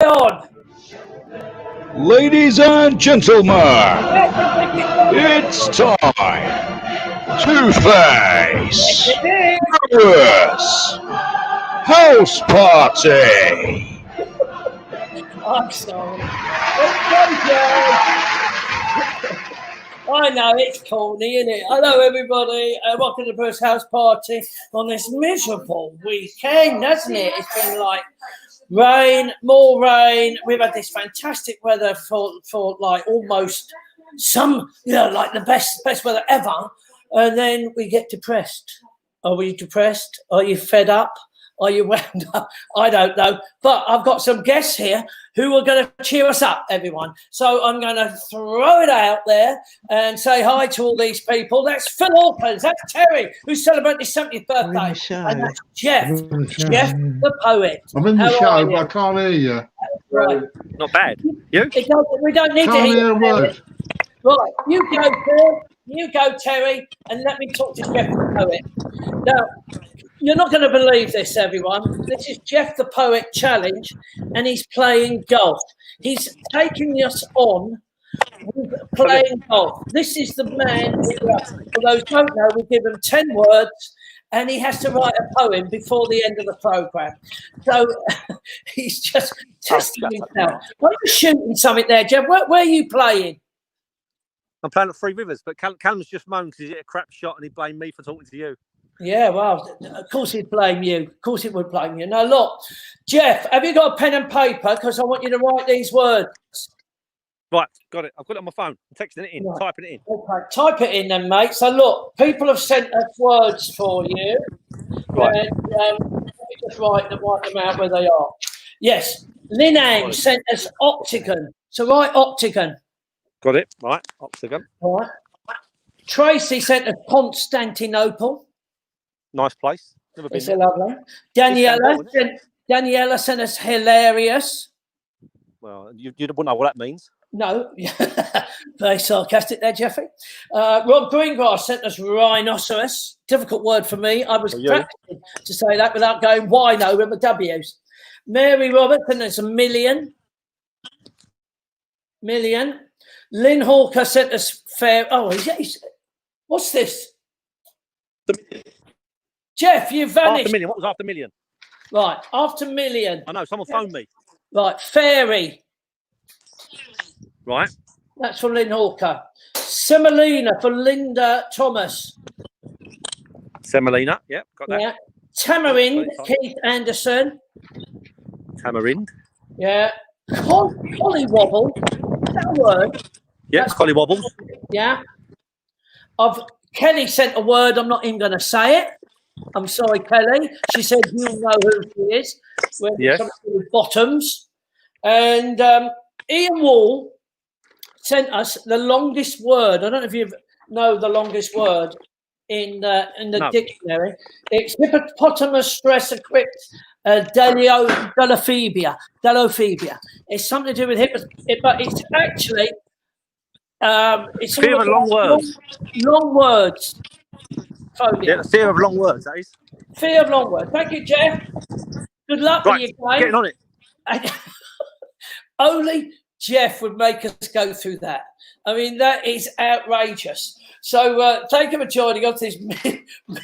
on. Ladies and gentlemen, it's time to face Brewers House Party. I'm sorry. I know, it's corny, isn't it? Hello, everybody. Welcome to the Brewers House Party on this miserable weekend, hasn't it? It's been like rain, more rain. We've had this fantastic weather for like almost like the best weather ever. And then we get depressed. Are we depressed? Are you fed up? Are you wound up? I don't know. But I've got some guests here who are going to cheer us up, everyone. So I'm going to throw it out there and say hi to all these people. That's Phil Hawkins. That's Terry, who's celebrating his 70th birthday. And that's Jeff the poet. I'm in the show, but I can't hear you. Right. Not bad. You? We don't need to hear a word. Right, you go, Phil. You go, Terry, and let me talk to Jeff the poet. Now, you're not going to believe this, everyone. This is Jeff the Poet Challenge, and he's playing golf. He's taking us on with playing golf. This is the man. For those who don't know, we give him 10 words, and he has to write a poem before the end of the programme. So he's just testing himself. Why are you shooting something there, Jeff? Where are you playing? I'm playing at Three Rivers, but Callum's just moaned because he hit a crap shot and he blamed me for talking to you. Yeah, well, of course he'd blame you. Of course he would blame you. Now, look, Jeff, have you got a pen and paper? Because I want you to write these words. Right, got it. I've got it on my phone. I'm texting it in, right. typing it in. Okay, type it in then, mate. So, look, people have sent us words for you. Right. And let me just write them out where they are. Yes, Linang sent us octagon. So, write octagon. Got it. Right, octagon. All right. Tracy sent us Constantinople. Nice place. Never been there. Lovely. Daniela sent us hilarious. Well, you wouldn't know what that means. No. Very sarcastic there, Jeffrey. Rob Greengrass sent us rhinoceros. Difficult word for me. I was practicing to say that without going wino with the W's. Mary Roberts sent us a million. Lynn Hawker sent us fair. Oh, what's this? Jeff, you vanished. After million. What was after million? Right, after million. I know. Someone phoned me. Right, fairy. Right. That's for Lynn Hawker. Semolina for Linda Thomas. Semolina. Yep, got that. Yeah. Tamarind, Keith Anderson. Tamarind. Yeah. Collywobble. Is that a word? Yeah, collywobbles. Yeah. Kelly sent a word. I'm not even going to say it. I'm sorry, Kelly. She said you know who she is. Yes. Bottoms. And Ian Wall sent us the longest word. I don't know if you know the longest word in the dictionary. It's hippopotamus stress equipped Dalophobia. It's something to do with but it's actually it's fear of long words. Long words. Phobia. Yeah, fear of long words, that is. Fear of long words. Thank you, Jeff. Good luck with your game. Getting on it. Only Jeff would make us go through that. I mean, that is outrageous. So thank you for joining us this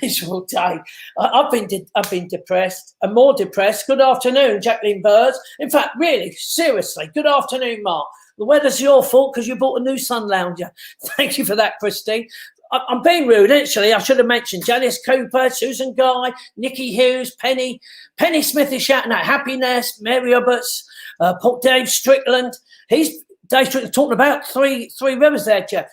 miserable day. I've been depressed and more depressed. Good afternoon, Jacqueline Birds. In fact, really, seriously, good afternoon, Mark. The weather's your fault because you bought a new sun lounger. Thank you for that, Christine. I'm being rude, actually. I should have mentioned Janice Cooper, Susan Guy, Nikki Hughes, Penny Smith is shouting out happiness, Mary Roberts, Dave Strickland. Dave Strickland talking about three rivers there, Jeff.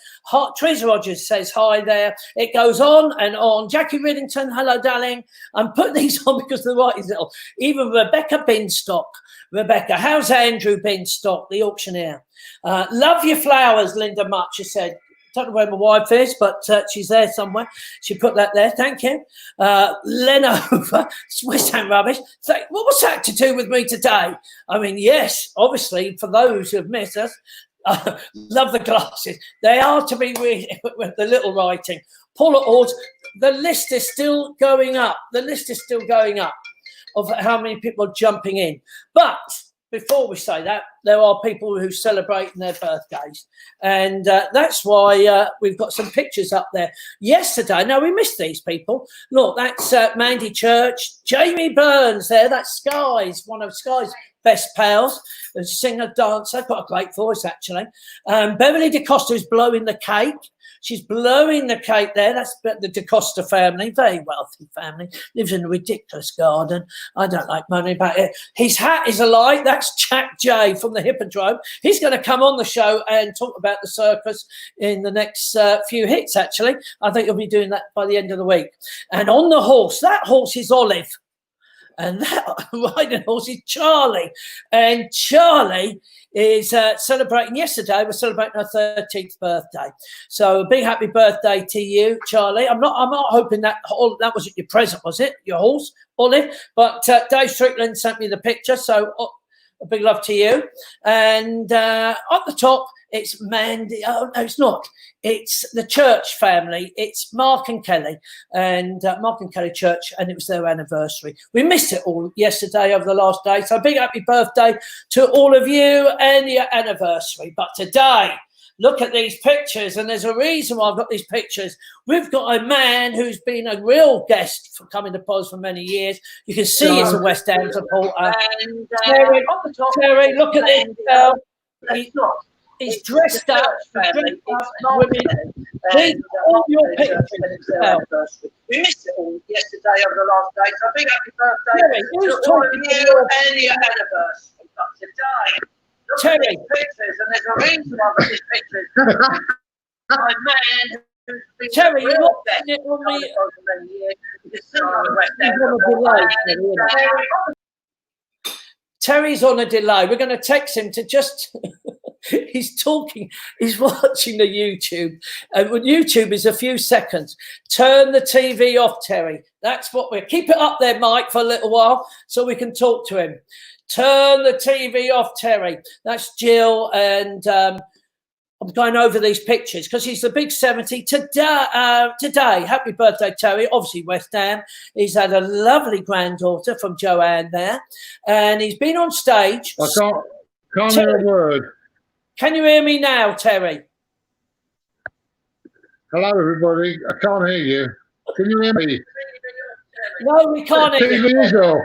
Teresa Rogers says hi there. It goes on and on. Jackie Riddington, hello, darling. I'm putting these on because the writing's little. Even Rebecca Binstock. Rebecca, how's Andrew Binstock, the auctioneer? Love your flowers, Linda Much, she said. Don't know where my wife is, but she's there somewhere. She put that there. Thank you. Lenover, Swiss Ham rubbish. So, what was that to do with me today? I mean, yes, obviously, for those who have missed us, love the glasses. They are to be read with the little writing. Paula Ord, the list is still going up. The list is still going up of how many people are jumping in. But before we say that, there are people who celebrate their birthdays. And that's why we've got some pictures up there. Yesterday, now we missed these people. Look, that's Mandy Church, Jamie Burns there. That's Sky's, one of Sky's best pals, a singer, dancer, got a great voice, actually. Beverly DaCosta is blowing the cake. She's blowing the cake there. That's the DaCosta family, very wealthy family, lives in a ridiculous garden. I don't like money about it. His hat is alike. That's Jack J from the Hippodrome. He's going to come on the show and talk about the circus in the next few hits, actually. I think he'll be doing that by the end of the week. And on the horse, that horse is Olive. And that riding horse is Charlie. And Charlie is celebrating yesterday. We're celebrating her 13th birthday. So a big happy birthday to you, Charlie. I'm not hoping that wasn't your present, was it? Your horse, Olive? But Dave Strickland sent me the picture. So a big love to you. And at the top, it's Mandy. Oh, no, it's not. It's the Church family. It's Mark and Kelly and Mark and Kelly Church, and it was their anniversary. We missed it all yesterday over the last day. So big happy birthday to all of you and your anniversary. But today, look at these pictures, and there's a reason why I've got these pictures. We've got a man who's been a real guest for coming to Pos for many years. You can see he's a West Ham supporter. And Terry, look at this. He's dressed up, women. These all your pictures. We missed it all yesterday over the last day, so big happy birthday to all of you and your anniversary. But today, look at these pictures, and there's a reason why I've got these pictures. My man who's been Terry, you're real watching it on for many years. Terry's on a delay. We're going to text him to just... He's watching the YouTube. And YouTube is a few seconds. Turn the TV off, Terry. That's what we're... Keep it up there, Mike, for a little while so we can talk to him. Turn the TV off, Terry. That's Jill, and I'm going over these pictures because he's the big 70 today. Happy birthday, Terry. Obviously, West Ham. He's had a lovely granddaughter from Joanne there, and he's been on stage. I can't hear a word. Can you hear me now, Terry? Hello, everybody. I can't hear you. Can you hear me? No, we can't hear you. TV's off.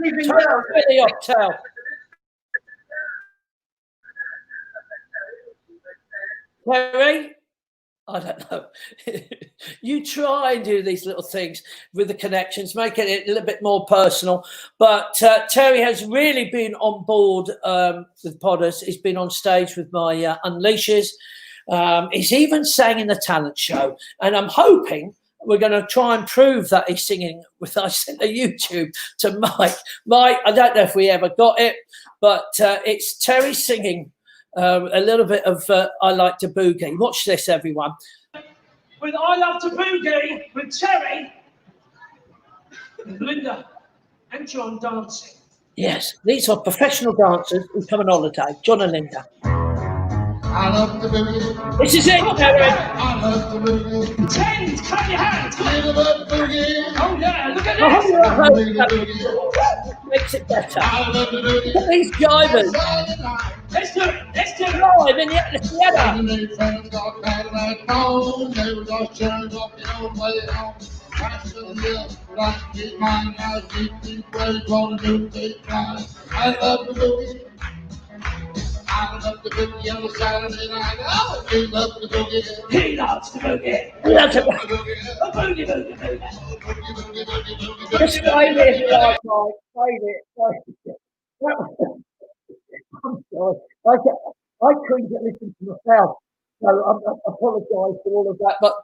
Turn the video off, Terry. Terry? I don't know. You try and do these little things with the connections, make it a little bit more personal. But Terry has really been on board with Podders. He's been on stage with my Unleashes. He's even sang in the talent show. And I'm hoping we're going to try and prove that he's singing with us in the YouTube to Mike. Mike, I don't know if we ever got it, but it's Terry singing a little bit of I Like to Boogie. Watch this, everyone. With I Love to Boogie, with Terry, and Linda, and John dancing. Yes, these are professional dancers who come on holiday. John and Linda. I love the boogie. This is it, Terry. I love the boogie. 10, clap your hands. I love the boogie. Oh, yeah, look at this. Boogie. Makes it better. I love the boogie. Look at these jivers. Let's do it. Let's do it live in the theatre. They friends got mad at home. They were all sharing off the old way home. Back to the hill, like to get mine. I keep ready for the new day time. I love the boogie. I love the boogie on the Saturday night. Oh, he loves the boogie. He loves the boogie. He loves the boogie. A boogie, boogie, boogie. Just play it if you like, Mike. Play it. I'm sorry. I couldn't get listening to myself. So I apologise for all of that. But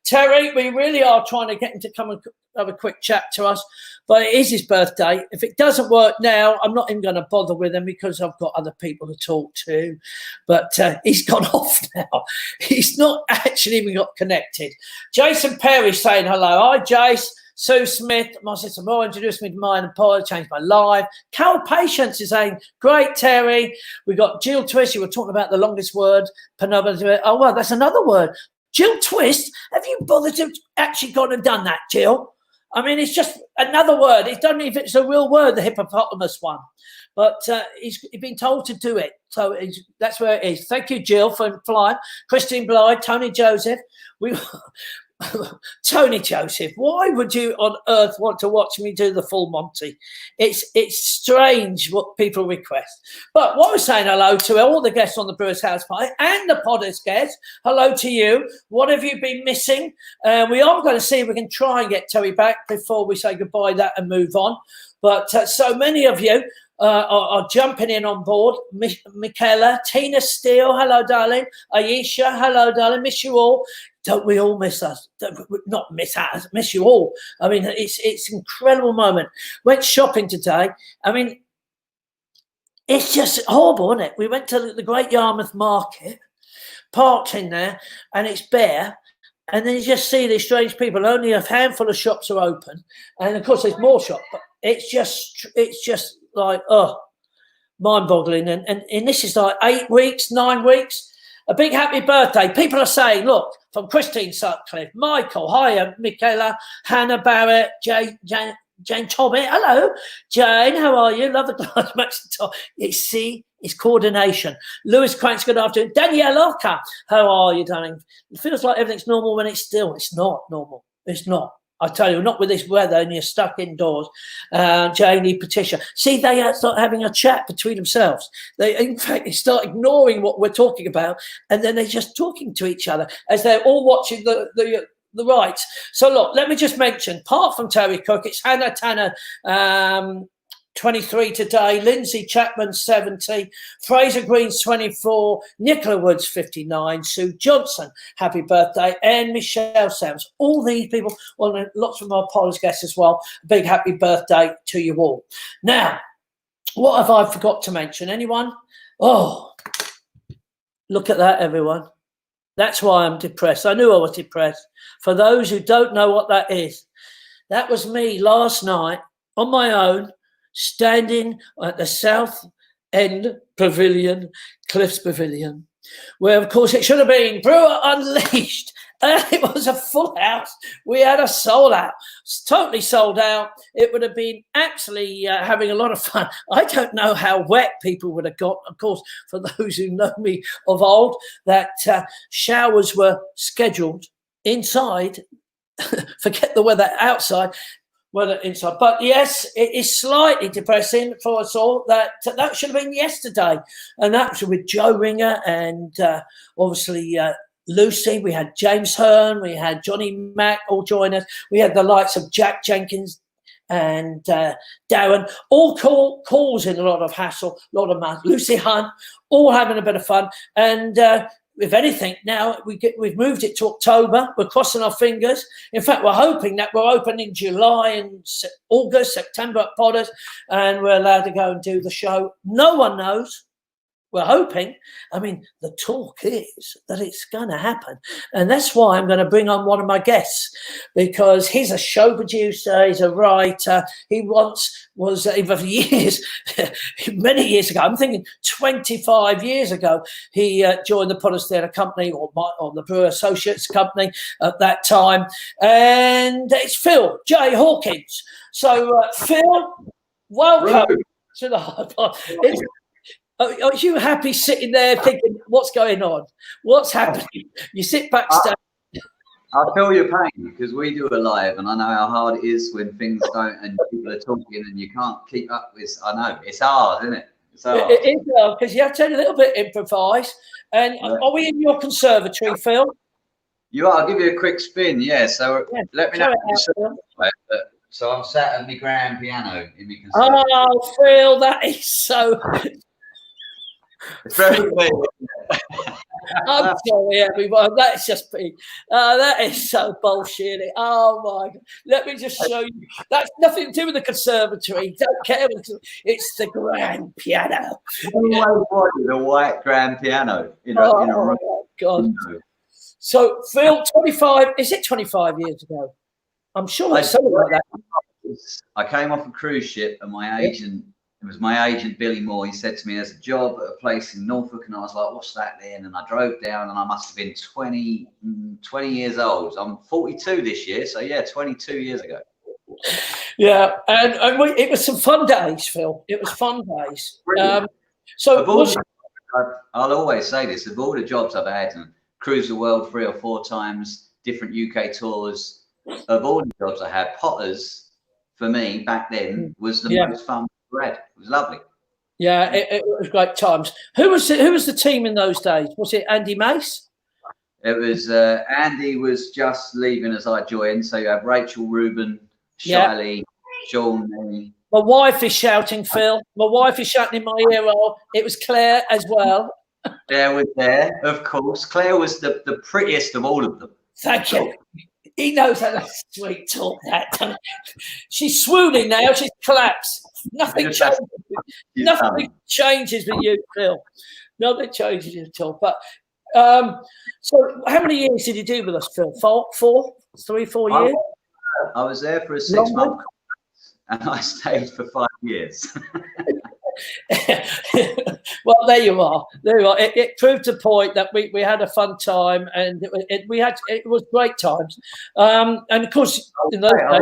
Terry, we really are trying to get him to come and have a quick chat to us. But it is his birthday. If it doesn't work now, I'm not even going to bother with him because I've got other people to talk to. But he's gone off now. He's not actually even got connected. Jason Perry saying hello. Hi, Jace. Sue Smith, my sister Moore, introduced me to mine and Paul, changed my life. Carol Patience is saying, great, Terry. We got Jill Twist. You were talking about the longest word. Oh, well, that's another word. Jill Twist. Have you bothered to actually gone and done that, Jill? I mean, it's just another word. It doesn't even, it's a real word, the hippopotamus one. But he's been told to do it. So that's where it is. Thank you, Jill, for flying. Christine Blythe, Tony Joseph. Tony Joseph, why would you on earth want to watch me do the full Monty? It's strange what people request. But what we're saying hello to all the guests on the Brewers House Party and the Podders guests. Hello to you. What have you been missing? We are going to see if we can try and get Terry back before we say goodbye that and move on. But so many of you are jumping in on board. Michaela, Tina Steele, hello, darling. Ayesha, hello, darling. Miss you all. Don't we all miss us? Not miss us, miss you all. I mean, it's an incredible moment. Went shopping today. I mean, it's just horrible, isn't it? We went to the Great Yarmouth Market, parked in there, and it's bare. And then you just see these strange people. Only a handful of shops are open, and of course there's more shops. But it's just like mind-boggling. And this is like 8 weeks, 9 weeks. A big happy birthday. People are saying, look, from Christine Sutcliffe, Michael, hiya, Michaela, Hannah Barrett, Jane Tobbit, hello. Jane, how are you? Love the glass match. It's coordination. Lewis Cranks, good afternoon. Danielle Ocker, how are you, darling? It feels like everything's normal when it's still. It's not normal. It's not. I tell you, not with this weather and you're stuck indoors. Janie, Patricia. See, they start having a chat between themselves. In fact, they start ignoring what we're talking about, and then they're just talking to each other as they're all watching the rights. So, look, let me just mention, apart from Terry Cook, it's Hannah Tanner, 23 today, Lindsay Chapman 70, Fraser Green's 24, Nicola Woods 59, Sue Johnson, happy birthday, and Michelle Sams. All these people, well, lots of my Pollers guests as well. A big happy birthday to you all. Now, what have I forgot to mention? Anyone? Oh, look at that, everyone. That's why I'm depressed. I knew I was depressed. For those who don't know what that is, that was me last night on my own, standing at the South End Pavilion, Cliffs Pavilion, where, of course, it should have been Brewer Unleashed. And it was a full house. We had a sold out. It's totally sold out. It would have been absolutely having a lot of fun. I don't know how wet people would have got. Of course, for those who know me of old, that showers were scheduled inside. Forget the weather outside. Weather inside. But yes, it is slightly depressing for us all that should have been yesterday. And that was with Joe Ringer and obviously Lucy. We had James Hearn. We had Johnny Mack all join us. We had the likes of Jack Jenkins and Darren, all causing a lot of hassle, a lot of mud. Lucy Hunt, all having a bit of fun. And if anything, now we've moved it to October. We're crossing our fingers. In fact, we're hoping that we're open in July and August, September at Podders, and we're allowed to go and do the show. No one knows. We're hoping. I mean, the talk is that it's going to happen. And that's why I'm going to bring on one of my guests, because he's a show producer, he's a writer. He once was, for years, many years ago, I'm thinking 25 years ago, he joined the Podders Theatre Company or the Brewer Associates Company at that time. And it's Phil J. Hawkins. So, Phil, welcome to the Hard Pod. Are you happy sitting there thinking, what's going on? What's happening? You sit backstage. I feel your pain because we do it live, and I know how hard it is when things don't and people are talking and you can't keep up with. I know it's hard, isn't it? It's hard. It is hard because you have to a little bit improvise. And are we in your conservatory, Phil? You are. I'll give you a quick spin. Yeah. So let me know. So I'm sat at my grand piano in my conservatory. Oh, Phil, that is so. It's very clear. I'm sorry, everyone. That's just big. That is so bullshit. Oh my God! Let me just show you. That's nothing to do with the conservatory. Don't care. It's the grand piano. The white grand piano. Oh my God! So Phil, 25. Is it 25 years ago? I'm sure it's something like that. I came off a cruise ship, and my agent. It was my agent, Billy Moore. He said to me, there's a job at a place in Norfolk. And I was like, what's that then? And I drove down and I must have been 20 years old. I'm 42 this year. So, yeah, 22 years ago. Yeah, and it was some fun days, Phil. It was fun days. I'll always say this: of all the jobs I've had, and cruised the world 3 or 4 times, different UK tours, of all the jobs I had, Potters for me back then was the most fun I've had. It was lovely. Yeah, it was great times. Who was the team in those days? Was it Andy Mace? It was Andy was just leaving as I joined, so you have Rachel, Ruben, Shiley, Sean, me. My wife is shouting, Phil. My wife is shouting in my ear. It was Claire as well. Claire was there, of course. Claire was the prettiest of all of them. Thank you. He knows how to sweet talk that. She's swooning now. She's collapsed. Nothing changes. Nothing changes with you, Phil. Nothing changes at all. But so, how many years did you do with us, Phil? 3, 4 years. I was there for a 6-month contract, and I stayed for 5 years. Well, there you are. It proved a point that we had a fun time, and it was great times. And of course, in those days,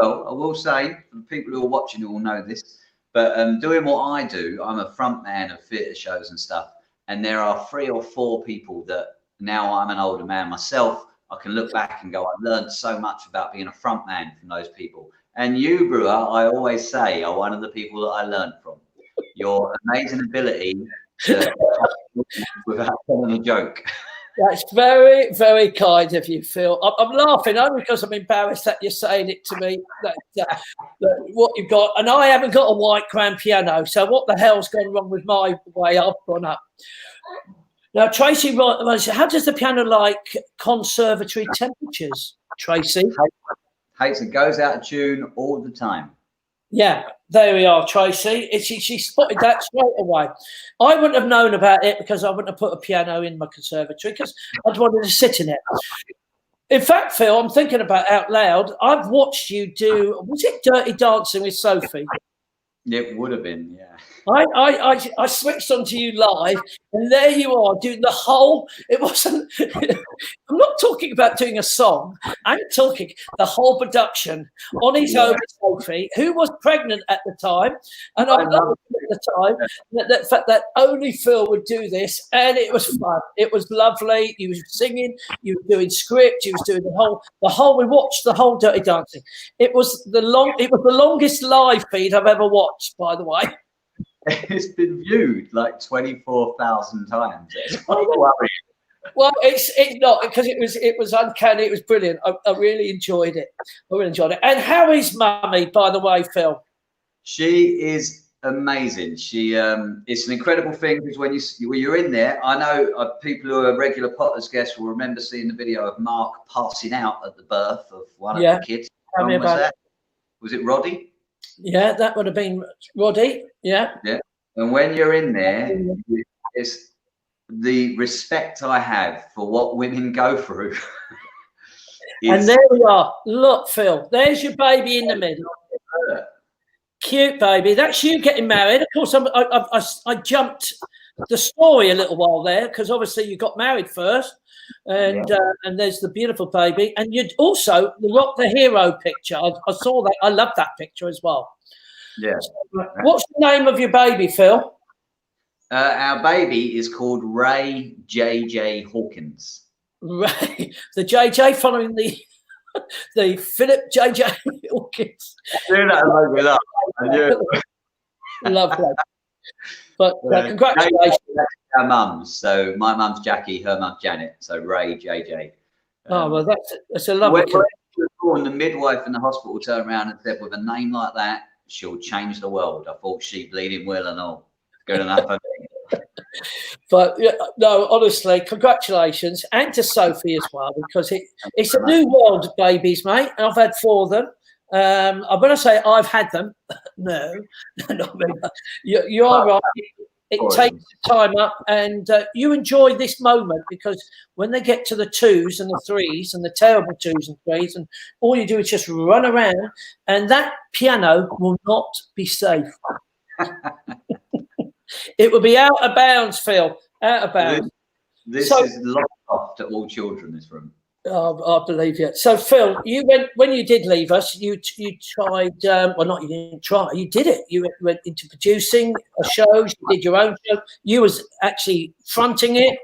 I will say, for the people who are watching who will know this, but doing what I do, I'm a front man of theatre shows and stuff. And there are 3 or 4 people that now I'm an older man myself. I can look back and go, I've learned so much about being a front man from those people. And you, Brewer, I always say, are one of the people that I learned from. Your amazing ability to without telling a joke. That's very, very kind of you, Phil. I'm laughing only because I'm embarrassed that you're saying it to me, that what you've got. And I haven't got a white grand piano, so what the hell's gone wrong with my way I've gone up? Now, Tracy, how does the piano like conservatory temperatures, Tracy? Hates it, goes out of tune all the time. Yeah, there we are, Tracy. She spotted that straight away. I wouldn't have known about it because I wouldn't have put a piano in my conservatory because I'd wanted to sit in it. In fact, Phil, I'm thinking about out loud. I've watched you do, was it Dirty Dancing with Sophie? It would have been, yeah. I switched onto you live, and there you are doing the whole. It wasn't. I'm not talking about doing a song. I'm talking the whole production on his own. Sophie, who was pregnant at the time, and I loved it at the time that only Phil would do this, and it was fun. It was lovely. You were singing, you were doing script, you was doing the whole. We watched the whole Dirty Dancing. It was the longest live feed I've ever watched, by the way. It's been viewed like 24,000 times. It's quite worrying. Well, it's not because it was uncanny. It was brilliant. I really enjoyed it. And how is Mummy, by the way, Phil? She is amazing. She it's an incredible thing because when you're in there, I know people who are regular Potters guests will remember seeing the video of Mark passing out at the birth of one of the kids. Tell me about it. Was it Roddy? Yeah, that would have been Roddy. Yeah. Yeah. And when you're in there, it's the respect I have for what women go through. And there we are. Look, Phil, there's your baby in the middle. Cute baby. That's you getting married. Of course, I jumped the story a little while there because obviously you got married first. And there's the beautiful baby. And you'd also the Rock the Hero picture. I saw that. I love that picture as well. Yeah. What's the name of your baby, Phil? Our baby is called Ray JJ Hawkins. Ray, the JJ following the Philip JJ Hawkins. I knew it. Lovely. But congratulations. Our mums. So my mum's Jackie, her mum's Janet. So Ray JJ. Well, that's a lovely. When she was born, the midwife in the hospital turned around and said, "With a name like that, she'll change the world." I thought she bleeding well and all. Good enough. I think. But no, honestly, congratulations, and to Sophie as well, because it's a new world of babies, mate. I've had 4 of them. I'm going to say I've had them. No, not me. You are right. It takes time up, and you enjoy this moment because when they get to the 2s and the 3s and the terrible 2s and 3s, and all you do is just run around, and that piano will not be safe. It will be out of bounds, Phil. Out of bounds. This is locked off to all children. This room. I believe you. So, Phil, you went when you did leave us. You tried. Well, not you didn't try. You did it. You went into producing a shows. You did your own show. You was actually fronting it,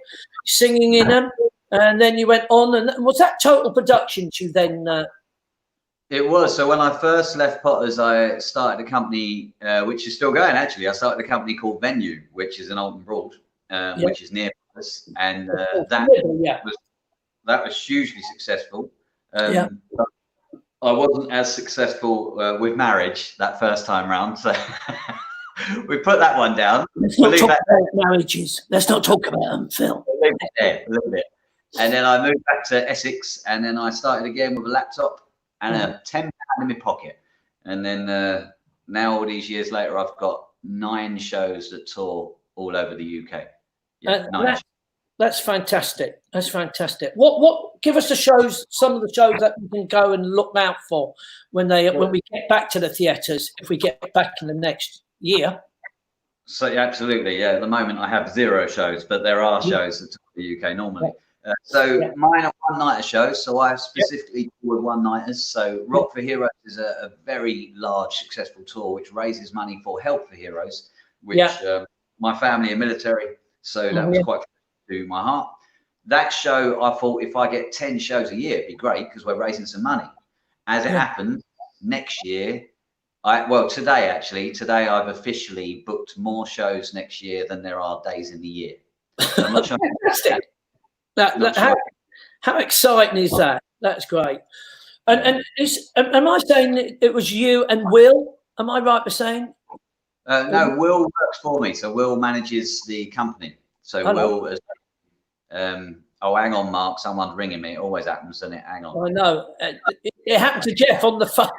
singing in them, and then you went on. And was that Total Productions? You then. It was. So when I first left Potters, I started a company, which is still going. Actually, I started a company called Venue, which is in Alton Broad, which is near us, and that was hugely successful. I wasn't as successful with marriage that first time round, so we put that one down. Let's not talk about marriages. Let's not talk about them, Phil. Leave it there, a little bit. And then I moved back to Essex, and then I started again with a laptop and a £10 in my pocket. And then now, all these years later, I've got 9 shows that tour all over the UK. That's fantastic. That's fantastic. What? Give us the shows. Some of the shows that we can go and look out for when we get back to the theatres. If we get back in the next year. So absolutely, yeah. At the moment, I have 0 shows, but there are shows that tour the UK normally. Mine are one-nighter shows. So I specifically do with one-nighters. So Rock for Heroes is a very large, successful tour which raises money for Help for Heroes, which my family are military, so that was quite to my heart. That show, I thought if I get 10 shows a year, it'd be great because we're raising some money. As it happened, next year, today I've officially booked more shows next year than there are days in the year. So I'm not sure. How exciting is that? That's great. And am I saying it was you and Will? Am I right for saying? No, Will works for me. So Will manages the company. So Will is. Oh, hang on, Mark. Someone's ringing me. It always happens, doesn't it? Hang on. I know. It happened to Jeff on the phone.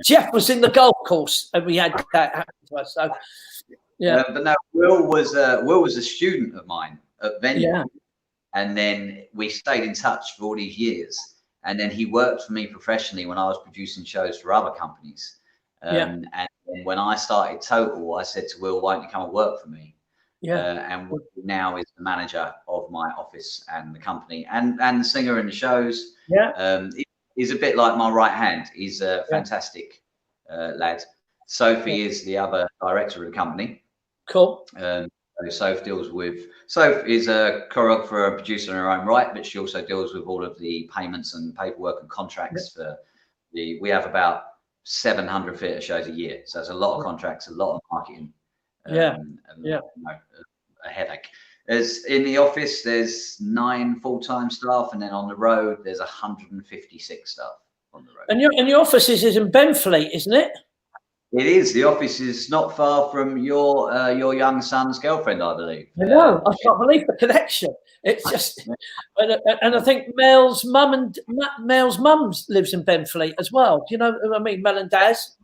Jeff was in the golf course, and we had that happen to us. So, but no, Will was a student of mine at Venue, and then we stayed in touch for all these years. And then he worked for me professionally when I was producing shows for other companies. And when I started Total, I said to Will, "Why don't you come and work for me?" And Will now is the manager of my office and the company, and the singer in the shows. He's a bit like my right hand. He's a fantastic lad. Sophie is the other director of the company. Cool. Soph is a choreographer and producer in her own right, but she also deals with all of the payments and paperwork and contracts for we have about 700 theatre shows a year, so it's a lot of contracts, a lot of marketing. A headache. In the office, there's 9 full-time staff, and then on the road, there's 156 staff on the road. And your office is in Benfleet, isn't it? It is. The office is not far from your young son's girlfriend, I believe. I know. I can't believe the connection. It's just, and I think Mel's mum lives in Benfleet as well. Do you know who I mean? Mel and Daz,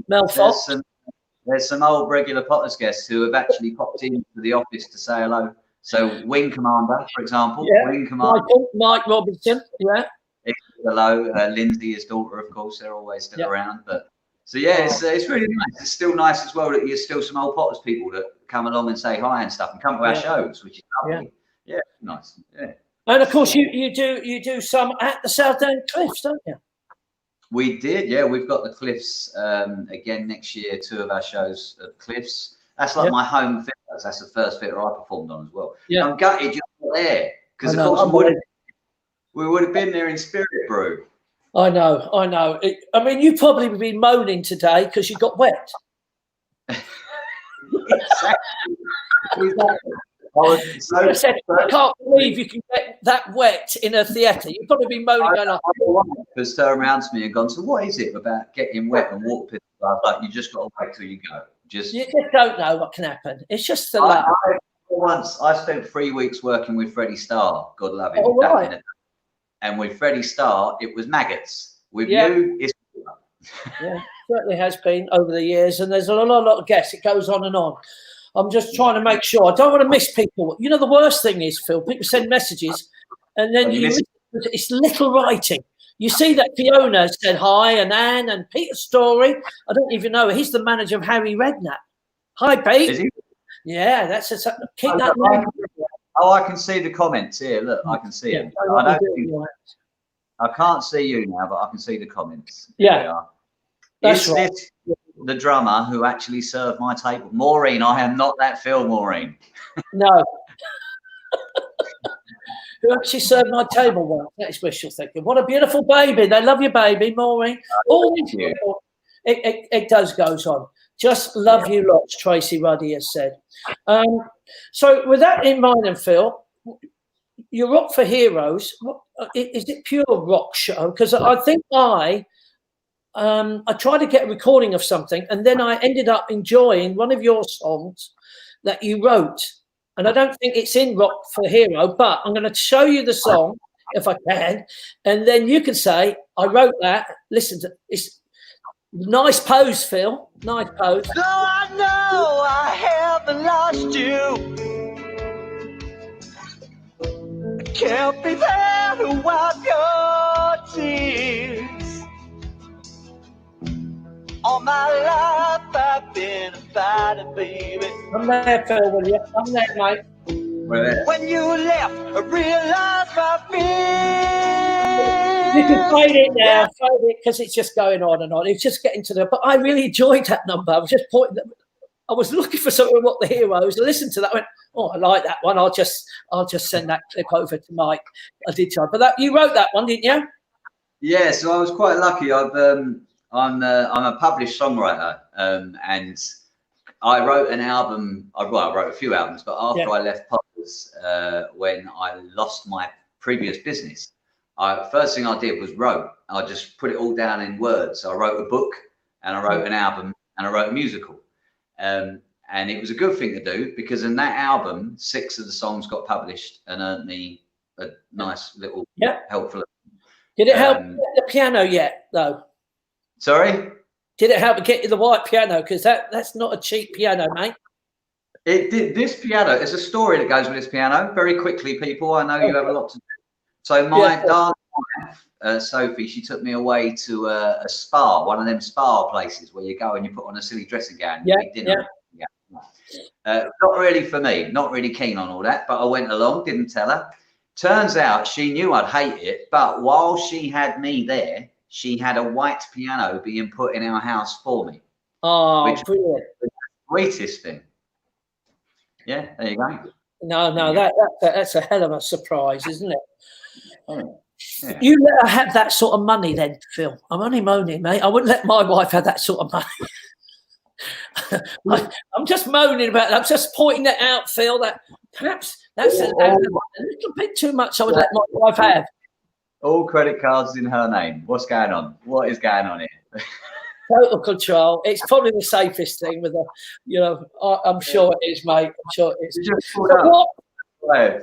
Mel Fox. There's some old regular Potters guests who have actually popped into the office to say hello. So Wing Commander, for example, Wing Commander, Mike Robinson, hello. Lindsay, his daughter, of course, they're always still around. But so it's really nice. It's still nice as well that there's still some old Potters people that come along and say hi and stuff and come to our shows, which is lovely. Yeah, nice. Yeah. And of course, you do some at the Southdown Cliffs, don't you? We did, We've got the Cliffs again next year. 2 of our shows at the Cliffs. That's like my home theatre. That's the first theatre I performed on as well. I'm gutted you're not there because, of course, we would have been there in spirit, Brew. I know. I mean, you probably would be moaning today because you got wet. Exactly. I can't believe you can get that wet in a theatre. You'd probably be moaning going because turned around to me and gone, so what is it about getting wet and water pits? I was like, you just got to wait till you go. You just don't know what can happen. It's just the luck. I spent 3 weeks working with Freddie Starr, God love him. And with Freddie Starr, it was maggots. With you, it's certainly has been over the years. And there's a lot of guests. It goes on and on. I'm just trying to make sure. I don't want to miss people. You know, the worst thing is, Phil, people send messages and then it's little writing. You see that Fiona said hi, and Anne and Peter Story. I don't even know. He's the manager of Harry Redknapp. Hi, Pete. Is he? Yeah, keep that name. Oh, I can see the comments here. Look, I can see it. I can't see you now, but I can see the comments. Yeah. Here we are. That's Is right. this the drummer who actually served my table? Maureen, I am not that Phil, Maureen. No. Who actually served my table once? That is wishful thinking. What a beautiful baby. They love your baby, Maureen. All these people, it goes on. Just love you lots, Tracy Ruddy has said. So with that in mind, and Phil, your Rock for Heroes, is it pure rock show? Because I think I tried to get a recording of something, and then I ended up enjoying one of your songs that you wrote. And I don't think it's in Rock for Hero, but I'm going to show you the song if I can, and then you can say I wrote that. Listen to it's nice pose, Phil. Nice pose. Though I know I haven't lost you, I can't be there to wipe your tears. All my life I've been fighting, baby. I'm there, Phil, will you? I'm there, mate. When you left, I realized I feel. You can fade it now, fade it, because it's just going on and on. It's just getting to the. But I really enjoyed that number. I was just pointing. I was looking for something about the heroes. I listened to that. I went, oh, I like that one. I'll just send that clip over to Mike. I did try, but that you wrote that one, didn't you? Yeah, so I was quite lucky. I'm a published songwriter, and I wrote an album. I wrote a few albums, but after I left Potters, when I lost my previous business, first thing I did was wrote. I just put it all down in words. So I wrote a book, and I wrote an album, and I wrote a musical. And it was a good thing to do, because in that album, 6 of the songs got published and earned me a nice little helpful. Did it help get the piano yet, though? Sorry? Did it help get you the white piano? Because that's not a cheap piano, mate. It did. This piano, there's a story that goes with this piano. Very quickly, people, I know you have a lot to do. So my darling wife, Sophie, she took me away to a spa, one of them spa places where you go and you put on a silly dressing gown and eat dinner. Not really for me, not really keen on all that, but I went along, didn't tell her. Turns out she knew I'd hate it, but while she had me there, she had a white piano being put in our house for me. Oh, brilliant. The greatest thing. Yeah, there you go. No, that's a hell of a surprise, isn't it? Oh, yeah. You let her have that sort of money then, Phil. I'm only moaning, mate. I wouldn't let my wife have that sort of money. I'm just moaning about it. I'm just pointing that out, Phil, that perhaps that's a little bit too much I would let my wife have. All credit cards in her name. What's going on? What is going on here? Total control. It's probably the safest thing with a, I'm sure it is, mate. I'm sure it is. She just pulled up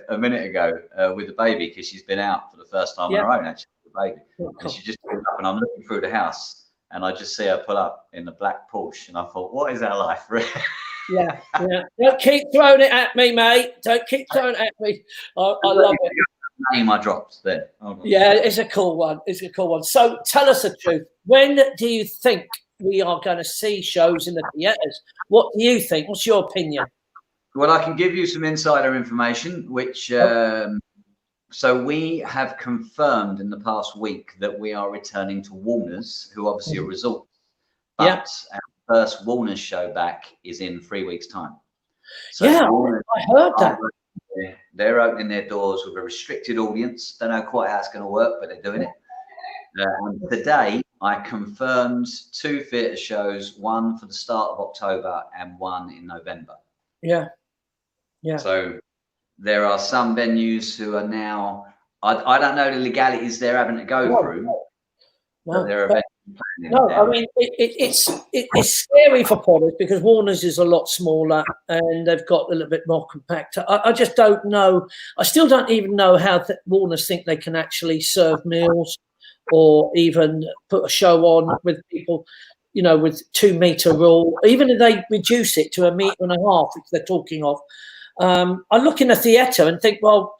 a minute ago with the baby, because she's been out for the first time on her own, actually, with the baby. And she just pulled up, and I'm looking through the house, and I just see her pull up in the black Porsche, and I thought, what is our life? Yeah. Don't keep throwing it at me, mate. Don't keep throwing it at me. I love it. Name I dropped there. Yeah, it's a cool one. It's a cool one. So tell us the truth. When do you think we are going to see shows in the theatres? What do you think? What's your opinion? Well, I can give you some insider information, which so we have confirmed in the past week that we are returning to Warner's, who obviously are Resorts. But our first Warner's show back is in 3 weeks' time. So I heard that. They're opening their doors with a restricted audience. Don't know quite how it's going to work, but they're doing it. And today, I confirmed 2 theatre shows, one for the start of October and one in November. Yeah. So there are some venues who are now, I don't know the legalities they're having to go through. No, I mean, it's scary for Potters because Warner's is a lot smaller and they've got a little bit more compact. I just don't know. I still don't even know how Warner's think they can actually serve meals or even put a show on with people, with 2 meter rule. Even if they reduce it to 1.5 meters, which they're talking of. I look in a theatre and think, well,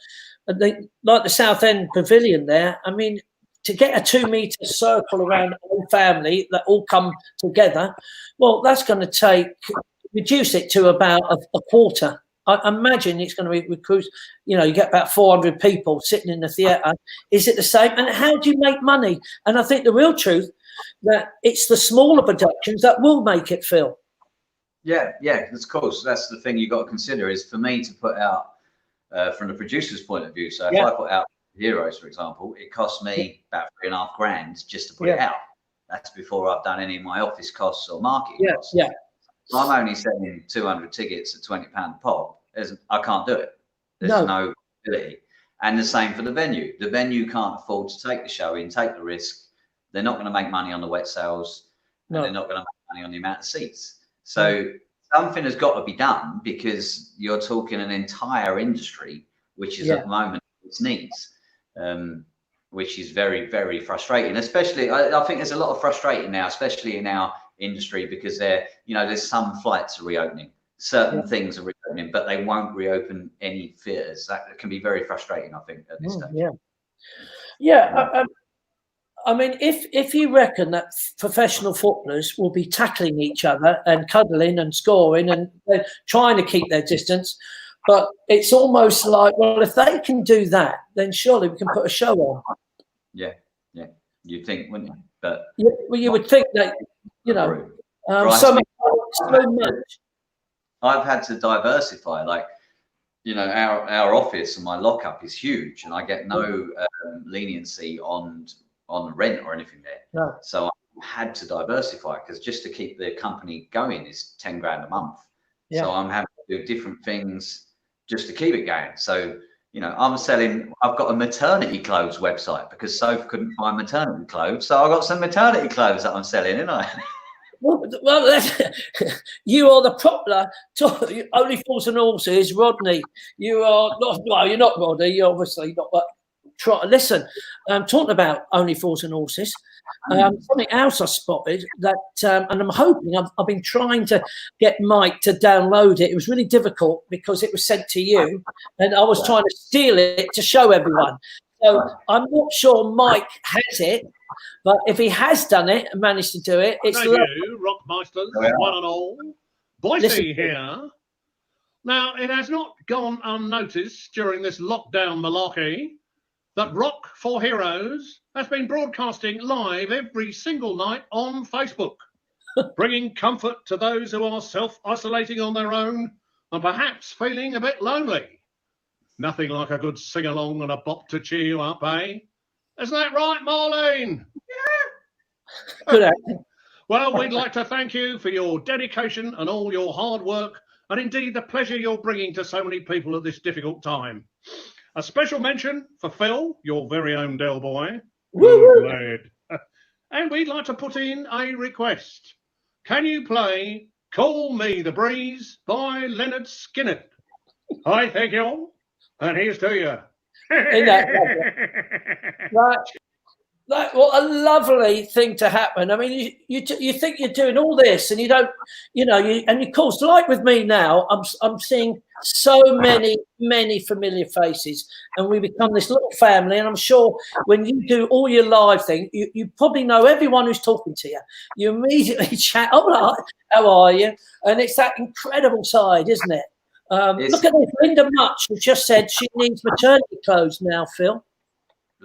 like the South End Pavilion there, I mean, to get a 2 meter circle around the whole family that all come together, well, that's going to reduce it to about a quarter. I imagine it's going to be recruits. You know, you get about 400 people sitting in the theatre. Is it the same? And how do you make money? And I think the real truth that it's the smaller productions that will make it, Phil. Yeah, of course. That's the thing you got to consider is for me to put out from the producer's point of view. So if I put out Heroes, for example, it costs me about $3.5 grand just to put it out. That's before I've done any of my office costs or marketing costs. Yeah. I'm only selling 200 tickets at £20 a pop. I can't do it. There's no ability. And the same for the venue. The venue can't afford to take the show in, take the risk. They're not going to make money on the wet sales. And they're not going to make money on the amount of seats. So something has got to be done because you're talking an entire industry, which is at the moment its needs, which is very, very frustrating. Especially, I think there's a lot of frustrating now, especially in our industry, because there's some flights are reopening, certain things are reopening, but they won't reopen any theatres. That can be very frustrating, I think, at this stage. I mean, if you reckon that professional footballers will be tackling each other and cuddling and scoring and they're trying to keep their distance, but it's almost like, well, if they can do that, then surely we can put a show on. Yeah. You'd think, wouldn't you? But you would think that, so much. I've had to diversify, like, our office and my lockup is huge, and I get no leniency on rent or anything there. No. So I had to diversify because just to keep the company going is 10 grand a month. Yeah. So I'm having to do different things just to keep it going. So, I've got a maternity clothes website because Soph couldn't find maternity clothes. So I got some maternity clothes that I'm selling, didn't I? Well, you are the popular Only Fools and Horses, Rodney. You are not. Well, you're not Rodney. You're obviously not. But listen, talking about Only Fools and Horses, something else I spotted that, and I'm hoping I've been trying to get Mike to download it. It was really difficult because it was sent to you, and I was trying to steal it to show everyone. So I'm not sure Mike has it. But if he has done it and managed to do it, it's Thank you, Rockmeisters, one and all. Boise here. Now, it has not gone unnoticed during this lockdown malarkey that Rock for Heroes has been broadcasting live every single night on Facebook, bringing comfort to those who are self-isolating on their own and perhaps feeling a bit lonely. Nothing like a good sing-along and a bop to cheer you up, eh? Isn't that right, Marlene? Yeah. Good acting. Well, we'd like to thank you for your dedication and all your hard work, and indeed the pleasure you're bringing to so many people at this difficult time. A special mention for Phil, your very own Del Boy. Woo! And we'd like to put in a request. Can you play Call Me the Breeze by Leonard Skinner? I thank you, and here's to you. What a lovely thing to happen. I mean, you think you're doing all this and you don't, and of course, like with me now, I'm seeing so many familiar faces, and we become this little family. And I'm sure when you do all your live thing, you probably know everyone who's talking to you. You immediately chat, oh, how are you? And it's that incredible side, isn't it? Look at this. Linda Much has just said she needs maternity clothes now, Phil.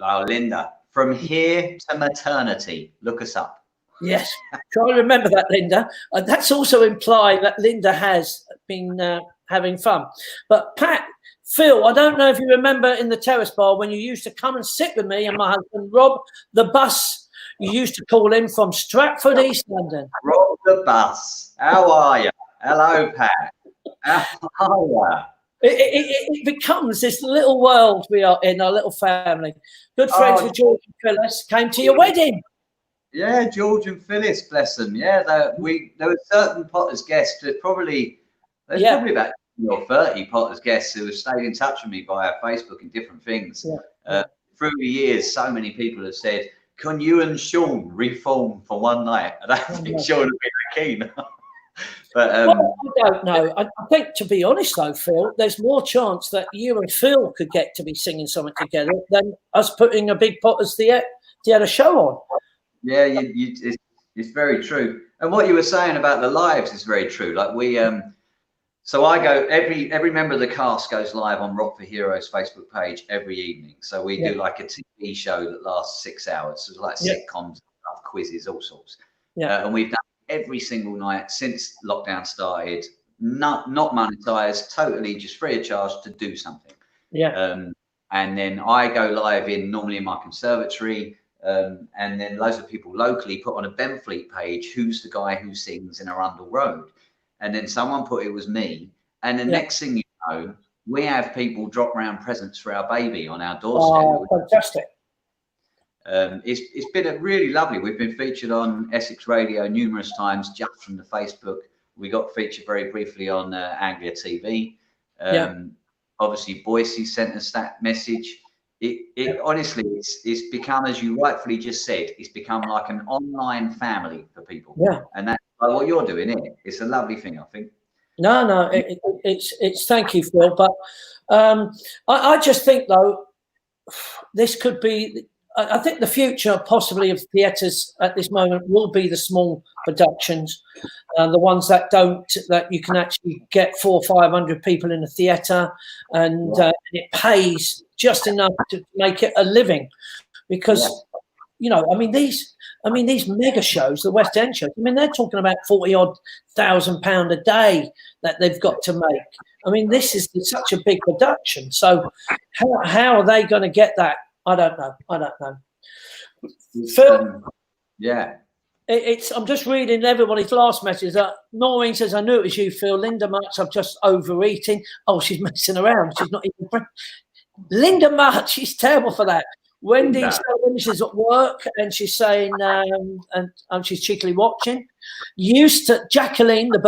Oh, Linda, from here to maternity, look us up. Yes, try to remember that, Linda. That's also implying that Linda has been having fun. But Pat, Phil, I don't know if you remember in the Terrace Bar when you used to come and sit with me and my husband, Rob the Bus. You used to call him from Stratford, East London. Rob the Bus. How are you? Hello, Pat. It becomes this little world we are in, our little family. Good friends with George and Phyllis, came to your wedding. Yeah, George and Phyllis, bless them. Yeah, there were certain Potter's guests. There's probably about 20 or 30 Potter's guests who have stayed in touch with me via Facebook and different things. Yeah. Through the years, so many people have said, "Can you and Sean reform for one night?" I don't think Sean would be that keen. But I don't know. I think, to be honest, though, Phil, there's more chance that you and Phil could get to be singing something together than us putting a big Potter's Theatre show on. Yeah, it's very true. And what you were saying about the lives is very true. Like So I go, every member of the cast goes live on Rock for Heroes Facebook page every evening. So we do like a TV show that lasts 6 hours. So it's like sitcoms, quizzes, all sorts. And we've done every single night since lockdown started, not monetized, totally just free of charge to do something. And then I go live normally in my conservatory, and then loads of people locally put on a Benfleet page, who's the guy who sings in Arundel Road? And then someone put it was me. And the next thing you know, we have people drop around presents for our baby on our doorstep. Oh, fantastic. It's been really lovely. We've been featured on Essex Radio numerous times just from the Facebook. We got featured very briefly on Anglia TV. Obviously, Boise sent us that message. It honestly, it's become, as you rightfully just said, it's become like an online family for people. And that's like what you're doing here. It's a lovely thing, I think. No, it's thank you, Phil. But I just think, though, this could be. I think the future possibly of theatres at this moment will be the small productions, the ones that you can actually get 400 or 500 people in a theatre, and it pays just enough to make it a living, because these mega shows, the West End shows, they're talking about £40,000 a day that they've got to make. This is such a big production, so how are they going to get that? I don't know. Phil, I'm just reading everybody's last message. Noreen says, "I knew it was you, Phil. Linda Marks, I'm just overeating." Oh, she's messing around. She's not even. Linda Marks, she's terrible for that. Wendy, she's at work and she's saying, and she's cheekily watching. Jacqueline, the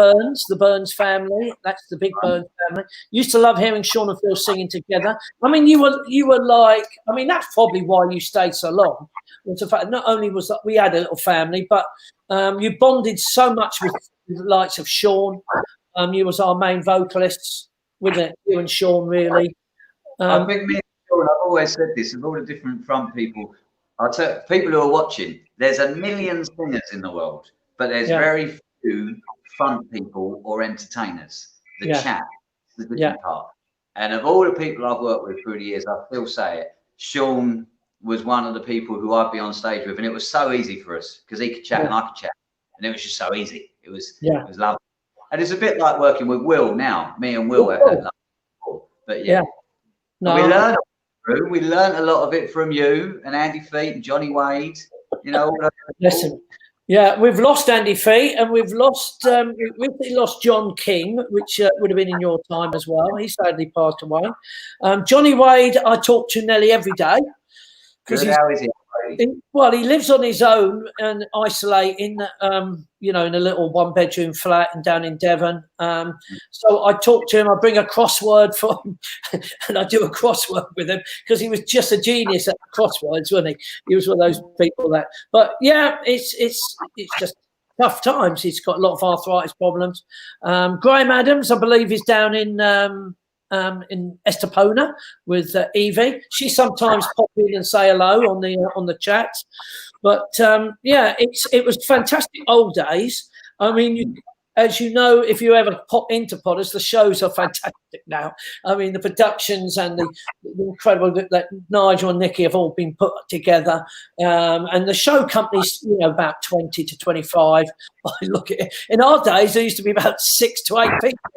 Burns family, that's the big Burns family, used to love hearing Sean and Phil singing together. You were like, that's probably why you stayed so long. Was the fact not only was that we had a little family, but you bonded so much with the likes of Sean. You was our main vocalists, with it, you and Sean, really. I think me and Sean, I've always said this, of all the different front people, I'll tell people who are watching, there's a million singers in the world, but there's very few front people or entertainers. The chat, the different part. And of all the people I've worked with through the years, I still say it, Sean was one of the people who I'd be on stage with, and it was so easy for us because he could chat and I could chat, and it was just so easy. It was lovely. And it's a bit like working with Will now. Me and Will have had love before, but no, we learned a lot of it from you and Andy Feet and Johnny Wade. Listen, we've lost Andy Feet, and we've lost John King, which would have been in your time as well. He sadly passed away. Johnny Wade, I talk to nearly every day. How is he? He lives on his own and isolating, in a little one-bedroom flat and down in Devon. So I talk to him. I bring a crossword for him, and I do a crossword with him because he was just a genius at crosswords, wasn't he? He was one of those people that. But it's just tough times. He's got a lot of arthritis problems. Graham Adams, I believe, is down in Estepona with Evie. She sometimes pop in and say hello on the chat, but it was fantastic old days. As you know, if you ever pop into Potters, the shows are fantastic now. The productions and the incredible that Nigel and Nicky have all been put together, and the show companies, about 20 to 25. I look at it. In our days, there used to be about 6 to 8 people.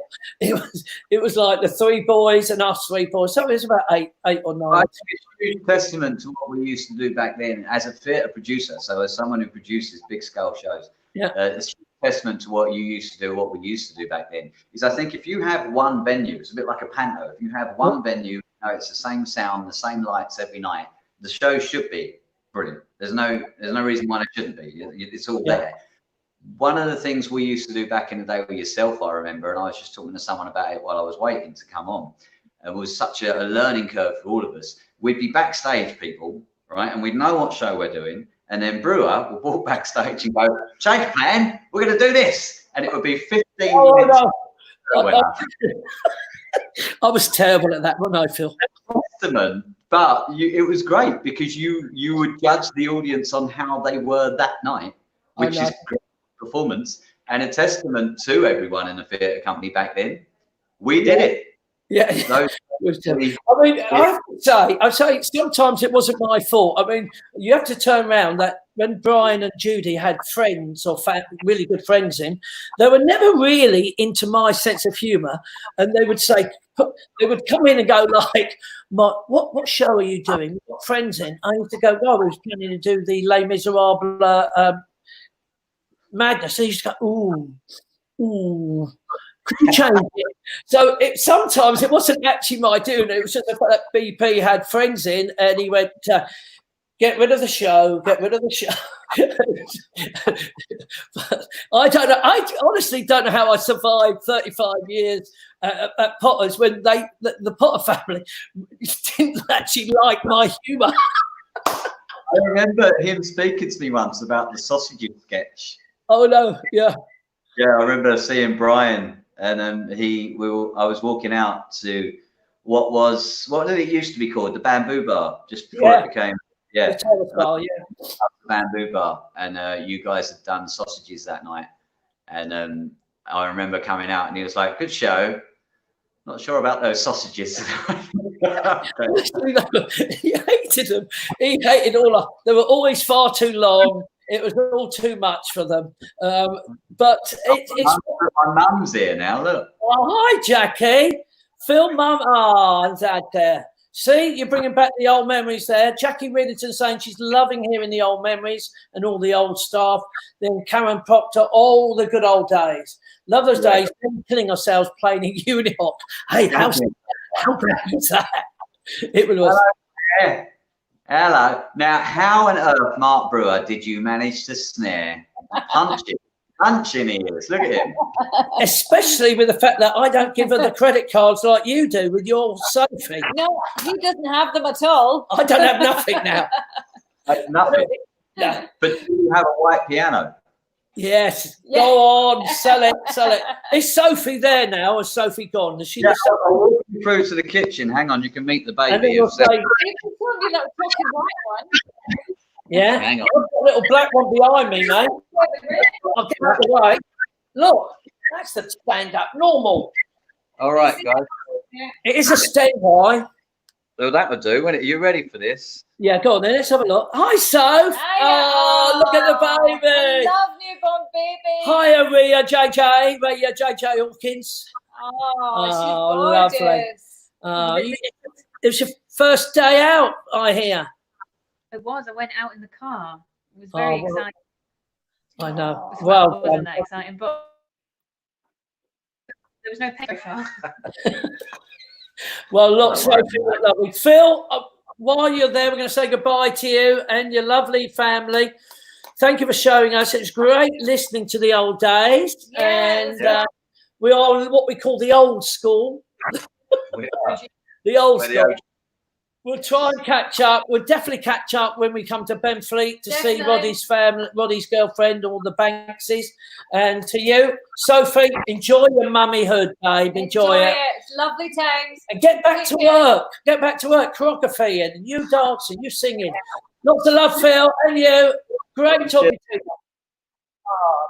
It was like the 3 boys and us 3 boys. So it was about 8 or 9. I think it's a huge testament to what we used to do back then as a theatre producer. So as someone who produces big scale shows, it's a testament to what you used to do, what we used to do back then. Is I think if you have one venue, it's a bit like a panto. If you have one venue, it's the same sound, the same lights every night, the show should be brilliant. There's no reason why it shouldn't be. It's all there. One of the things we used to do back in the day with yourself, I remember, and I was just talking to someone about it while I was waiting to come on, it was such a learning curve for all of us. We'd be backstage people, right? And we'd know what show we're doing. And then Brewer would walk backstage and go, change plan, we're going to do this. And it would be 15 minutes. I was terrible at that, wasn't I, Phil? Testament, but it was great because you would judge the audience on how they were that night, which is great performance and a testament to everyone in the theatre company back then. We did it. Yeah. I mean, I'd say sometimes it wasn't my fault. I mean, you have to turn around that when Brian and Judy had friends or really good friends in, they were never really into my sense of humour. And they would say, they would come in and go like, what show are you doing? What friends in? I used to go, well, I was planning to do the Les Miserables Madness. And he used to go, ooh. Could you change it? So sometimes it wasn't actually my doing. It was just the fact that BP had friends in, and he went, "Get rid of the show. Get rid of the show." I don't know. I honestly don't know how I survived 35 years at Potter's when the Potter family didn't actually like my humour. I remember him speaking to me once about the sausages sketch. Oh no! Yeah. Yeah, I remember seeing Brian. And I was walking out to what did it used to be called? The Bamboo Bar, just before it became the Terrace Bar, the Bamboo Bar. And you guys had done sausages that night. And I remember coming out and he was like, "Good show. Not sure about those sausages." He hated them. He hated all of them. They were always far too long. It was all too much for them. But it's my mum's here now. Look. Oh, hi, Jackie. Phil, mum. And Dad there. See, you're bringing back the old memories there. Jackie Riddington saying she's loving hearing the old memories and all the old stuff. Then Karen Proctor, all the good old days. Love those days. Killing ourselves playing in Unihawk. Hey, how great was that? It was. Hello. Now, how on earth, Mark Brewer, did you manage to snare punching ears? Look at him. Especially with the fact that I don't give her the credit cards like you do with your Sophie. No, he doesn't have them at all. I don't have nothing now. Nothing. No. But do you have a white piano? Yes. Go on, sell it. Is Sophie there now, or is Sophie gone? Is she? I'll walk you through to the kitchen. Hang on, you can meet the baby. You can tell me that fucking white one. Yeah. Hang on. I've got a little black one behind me, mate. I'll get that away. Look, that's the stand-up normal. All right, guys. It is a stand-by. So that would do. Are you ready for this? Yeah, go on then. Let's have a look. Hi, Soph. Hiya. Oh, look at the baby. I love newborn baby. Hiya, Ria JJ Hawkins. Oh, she's gorgeous. Lovely. It was your first day out, I hear. It was. I went out in the car. It was very exciting. I know. It wasn't that exciting, but there was no paper. Well, look, Sophie, lovely. Phil, while you're there, we're going to say goodbye to you and your lovely family. Thank you for showing us. It was great listening to the old days. Yes. And we are what we call the old school. The old school. We'll try and catch up. We'll definitely catch up when we come to Benfleet to see Roddy's family, Roddy's girlfriend, all the Bankses. And to you, Sophie, enjoy your mummyhood, babe. Enjoy it. It's lovely times. And get back to work. Get back to work. Choreography and you dancing, you singing. Lots of love, Phil, and you. Great talking to you. Oh,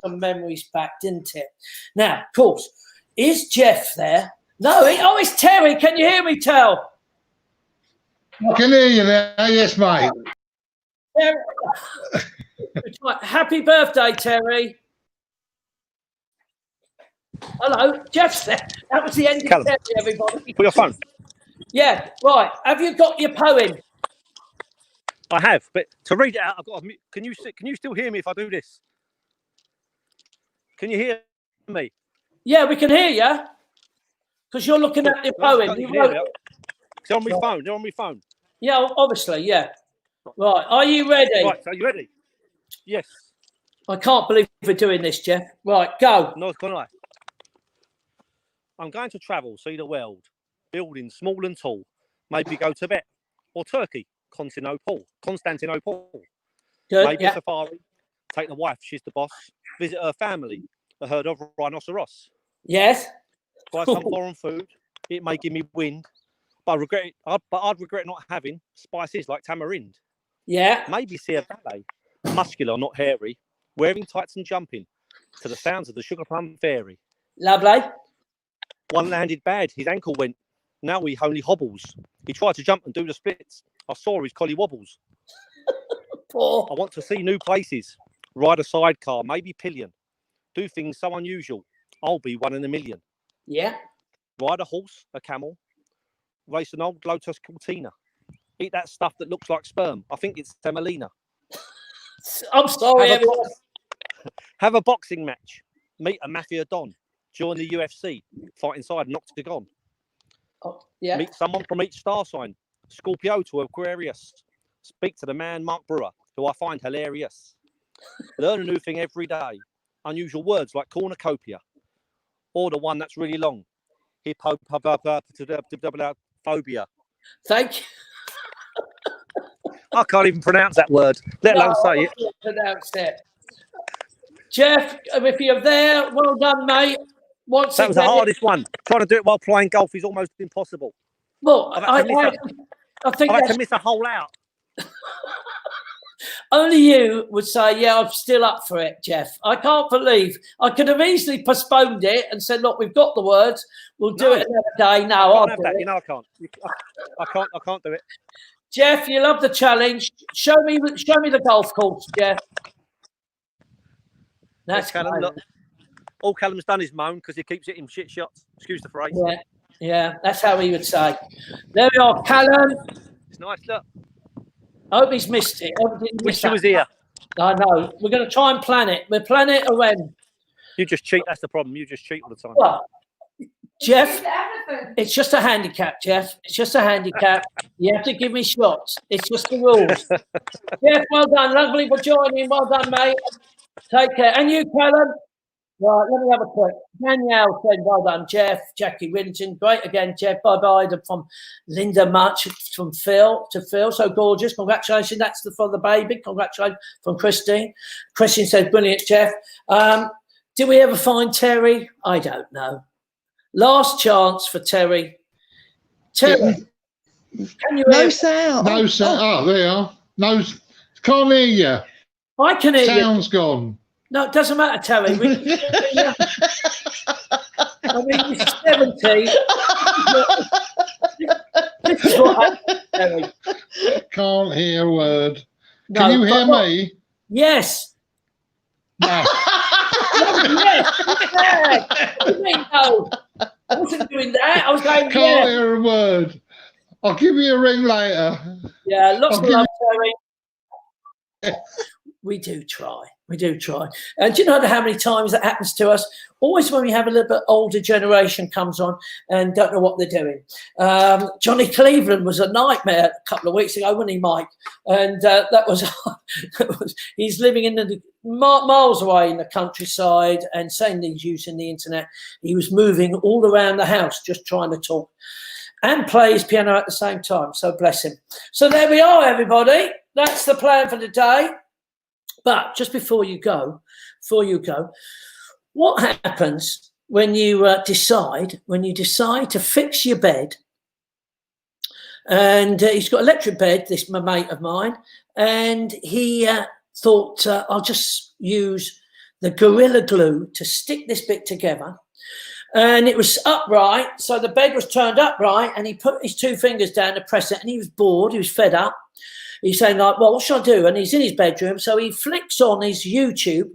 some memories back, didn't it? Now, of course, is Jeff there? No, it's Terry. Can you hear me, Tel? I can hear you there. Yes, mate. Happy birthday, Terry. Hello, Jeff's there. That was the end of Terry, everybody. Put your phone. Yeah, right. Have you got your poem? I have, but to read it out, I've got. Can you still hear me if I do this? Can you hear me? Yeah, we can hear you. Because you're looking at your poem. They're on my phone. They're on my phone. Yeah, obviously, yeah. Right, are you ready? Right, are you ready? Yes. I can't believe we're doing this, Jeff. Right, go. Nor can I. I'm going to travel, see the world, buildings small and tall. Maybe go to Tibet or Turkey, Constantinople. Good, Maybe safari. Take the wife, she's the boss. Visit her family, a herd of rhinoceros. Yes. Buy some foreign food. It may give me wind. But I'd regret not having spices like tamarind. Yeah. Maybe see a ballet, muscular, not hairy, wearing tights and jumping to the sounds of the Sugar Plum Fairy. Lovely. One landed bad. His ankle went. Now he only hobbles. He tried to jump and do the splits. I saw his collie wobbles. Poor. I want to see new places. Ride a sidecar, maybe pillion. Do things so unusual. I'll be 1 in a million. Yeah. Ride a horse, a camel. Race an old Lotus Cortina. Eat that stuff that looks like sperm. I think it's semolina. I'm sorry, everyone. Have a boxing match. Meet a mafia don. Join the UFC. Fight inside an octagon. Oh, yeah. Meet someone from each star sign. Scorpio to Aquarius. Speak to the man Mark Brewer, who I find hilarious. Learn a new thing every day. Unusual words like cornucopia. Or the one that's really long. Hippophobia. Thank you. I can't even pronounce that word, let alone say it. Pronounce it. Jeff, if you're there, well done, mate. That was the hardest one. Trying to do it while playing golf is almost impossible. Well, I think I had to miss a hole out. Only you would say, yeah, I'm still up for it, Jeff. I can't believe I could have easily postponed it and said, look, we've got the words. We'll do it another day. No, I'll do it. You know, I can't. I can't do it. Jeff, you love the challenge. Show me the golf course, Jeff. That's Callum. Look, all Callum's done is moan because he keeps hitting shit shots. Excuse the phrase. Yeah, that's how he would say. There we are, Callum. It's nice, look. I hope he's missed it. Wish he was here. I know. We're going to try and plan it. We'll plan it when. You just cheat. That's the problem. You just cheat all the time. Well, Jeff, it's just a handicap, Jeff. It's just a handicap. You have to give me shots. It's just the rules. Jeff, well done. Lovely for joining. Well done, mate. Take care. And you, Callum. Right, let me have a quick. Danielle said, well done, Jeff. Jackie Winton, great again, Jeff. Bye-bye. From Linda Much, from Phil to Phil. So gorgeous. Congratulations. That's for the baby. Congratulations from Christine. Christine said, brilliant, Jeff. Did we ever find Terry? I don't know. Last chance for Terry. Terry, can you hear? No sound. No sound. Oh, there you are. No, can't hear you. I can hear you. Sound's gone. No, it doesn't matter, Terry. I mean, you're 70. This is what happens, Terry. Can't hear a word. No, can you hear me? Yes. No. Yes. Yeah. What do you mean, no? I wasn't doing that. I was going, Can't hear a word. I'll give you a ring later. Yeah, lots of love, Terry. We do try. We do try. And do you know how many times that happens to us? Always when we have a little bit older generation comes on and don't know what they're doing. Johnny Cleveland was a nightmare a couple of weeks ago, wasn't he, Mike? And that was he's living in the miles away in the countryside and saying he's using the internet. He was moving all around the house just trying to talk and play his piano at the same time. So bless him. So there we are, everybody. That's the plan for the day. But just before you go, what happens when you decide to fix your bed? And he's got an electric bed, this mate of mine, and he thought, I'll just use the Gorilla Glue to stick this bit together. And it was upright, so the bed was turned upright, and he put his 2 fingers down to press it, and he was bored, he was fed up. He's saying, like, well, what should I do? And he's in his bedroom, so he flicks on his YouTube,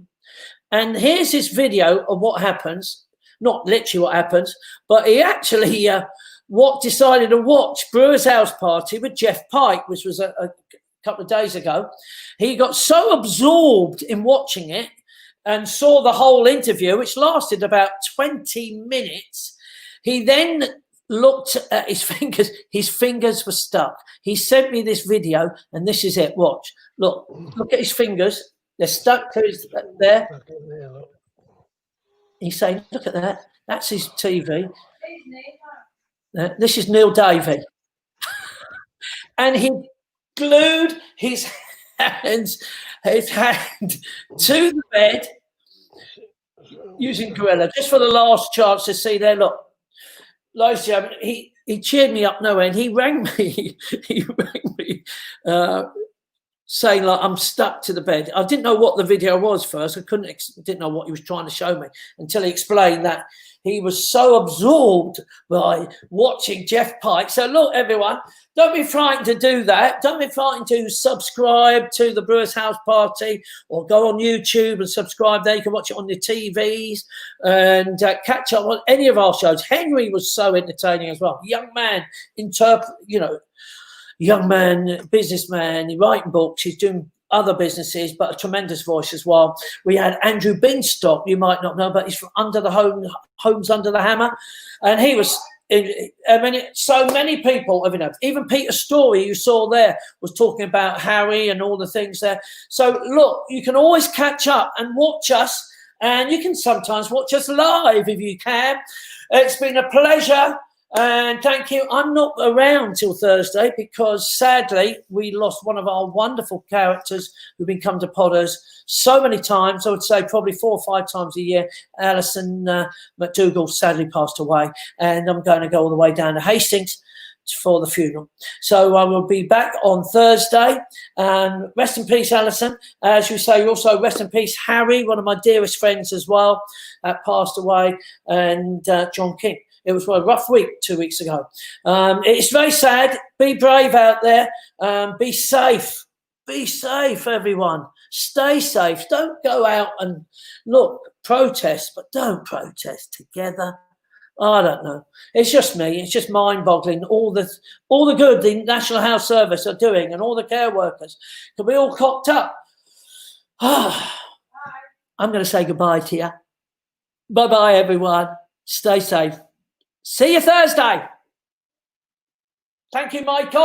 and here's this video of what happens. Not literally what happens, but he actually decided to watch Brewer's House Party with Jeff Pike, which was a couple of days ago. He got so absorbed in watching it and saw the whole interview, which lasted about 20 minutes. He then looked at his fingers. His fingers were stuck. He sent me this video, and this is it. Watch. Look at his fingers. They're stuck to his there. He's saying, look at that. That's his TV. This is Neil Davey. And he glued his hand to the bed using Gorilla, just for the last chance to see there. Look, he cheered me up no end. He rang me. saying like I'm stuck to the bed. I didn't know what the video was first. I didn't know what he was trying to show me until he explained that he was so absorbed by watching Jeff Pike. So look, everyone, don't be frightened to do that. Don't be frightened to subscribe to the Brewers House Party or go on YouTube and subscribe there. You can watch it on your TVs and catch up on any of our shows. Henry was so entertaining as well. Young man, young man, businessman, he's writing books, he's doing other businesses, but a tremendous voice as well. We had Andrew Binstock, you might not know, but he's from Under the Homes Under the Hammer. And he was, so many people, even Peter Story, you saw there, was talking about Harry and all the things there. So look, you can always catch up and watch us, and you can sometimes watch us live if you can. It's been a pleasure. And thank you. I'm not around till Thursday because sadly we lost one of our wonderful characters who've been come to Podders so many times. I would say probably 4 or 5 times a year. Alison McDougall sadly passed away, and I'm going to go all the way down to Hastings for the funeral. So I will be back on Thursday. And rest in peace, Alison. As you say, also rest in peace, Harry, one of my dearest friends as well, passed away, and John King. It was a rough week 2 weeks ago. It's very sad. Be brave out there. Be safe. Be safe, everyone. Stay safe. Don't go out and protest, but don't protest together. I don't know. It's just me. It's just mind-boggling. All the good the National Health Service are doing and all the care workers can be all cocked up. I'm going to say goodbye to you. Bye-bye, everyone. Stay safe. See you Thursday. Thank you, Michael.